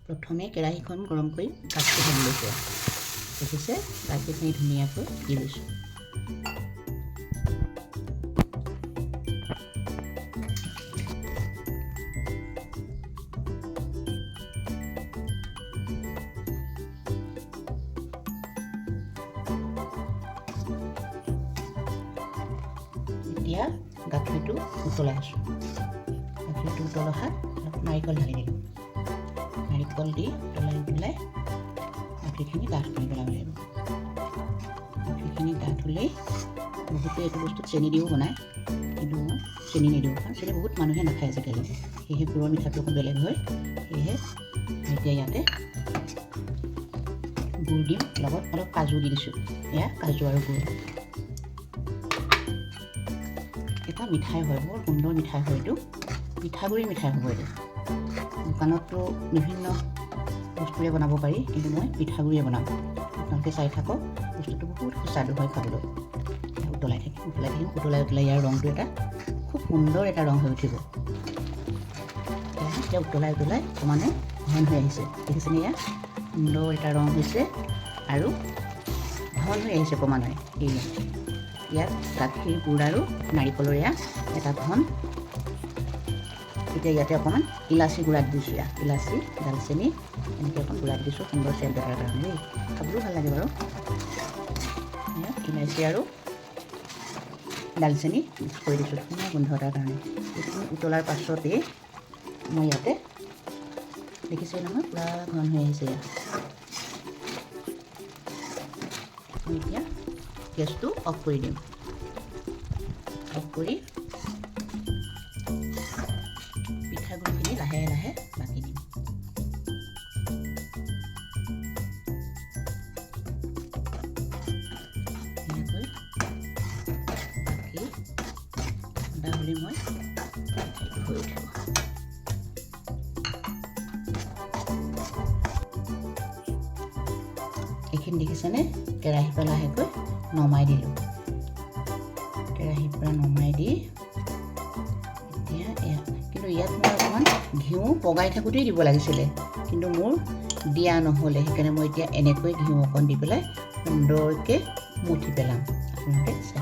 প্ৰথমে কেৰাহীখন গৰম কৰি গাখীৰ ঢালি লৈছোঁ। দেখিছে গাখীৰখিনি ধুনীয়াকৈ দি লৈছোঁ। এতিয়া গাখীৰটো উতলাই আছোঁ। গাখীৰটো উতল অহাত নাৰিকল ঢালি দিলোঁ। নাৰিকল দি উতলাই গাখীৰখিনি ডাঠ কৰি পেলাব লাগিব। গাখীৰখিনি ডাঠ হ'লেই বহুতে এইটো বস্তুত চেনি দিও বনায়, কিন্তু মই চেনি নিদিওঁ, কাৰণ চেনি বহুত মানুহে নাখায় আজিকালি। সেয়েহে গুড়ৰ মিঠাটো অকণ বেলেগ হয়। সেয়েহে এতিয়া ইয়াতে গুড় দিম, লগত অলপ কাজু দি দিছোঁ। এয়া কাজু আৰু গুড়। এটা মিঠাই হয়, বৰ সুন্দৰ মিঠাই হয় এইটো। পিঠাগুড়িৰ মিঠাই হ'ব এইটো। দোকানততো বিভিন্ন বস্তুৰে বনাব পাৰি, কিন্তু মই পিঠাগুড়িয়ে বনাওঁ। আপোনালোকে চাই থাকক, বস্তুটো বহুত সুস্বাদু হয় খাবলৈ। উতলাই থাকিম উতলাই ইয়াৰ ৰংটো এটা খুব সুন্দৰ এটা ৰং হৈ উঠিব। এতিয়া উতলাই অকণমানে ঘন হৈ আহিছে। দেখিছেনে, এয়া সুন্দৰ এটা ৰং হৈছে আৰু ঘন হৈ আহিছে ক্ৰমান্বয়ে। ইয়াত গাখীৰ, গুড় আৰু নাৰিকলৰ এটা ঘন। এতিয়া ইয়াতে অকণমান ইলাচি গুড়া দিছোঁ। ইলাচি, দালচেনি এনেকৈ অকণ গুড়া দিছোঁ সুন্দৰ চেণ্ট এটাৰ কাৰণে। দেই, খাবলৈও ভাল লাগে বাৰু। ইলাচি আৰু দালচেনি মিক্স কৰি দিছোঁ ধুনীয়া গোন্ধ এটাৰ কাৰণে। এইখিনি উতলাৰ পাছতেই মই ইয়াতে দেখিছে নহয় পুৰা ঘন হৈ আহিছে। এতিয়া গেছটো অফ কৰি দিম। অফ কৰি পিঠাগুড়িখিনি লাহে লাহে বাকি দিম। এনেকৈ বাকি ঠাণ্ডা হ'লে মই হৈ উঠিব। এইখিনি দেখিছেনে, কেৰাহীৰ পৰা লাহেকৈ নমাই দিলোঁ। কেৰাহীৰ পৰা নমাই দি এতিয়া কিন্তু ইয়াত মই অকণমান ঘিউ পগাই থাকোঁতেই দিব লাগিছিলে, কিন্তু মোৰ দিয়া নহ'লে। সেইকাৰণে মই এতিয়া এনেকৈ ঘিউ অকণ দি পেলাই সুন্দৰকৈ মঠি পেলাম। আপোনালোকে চাই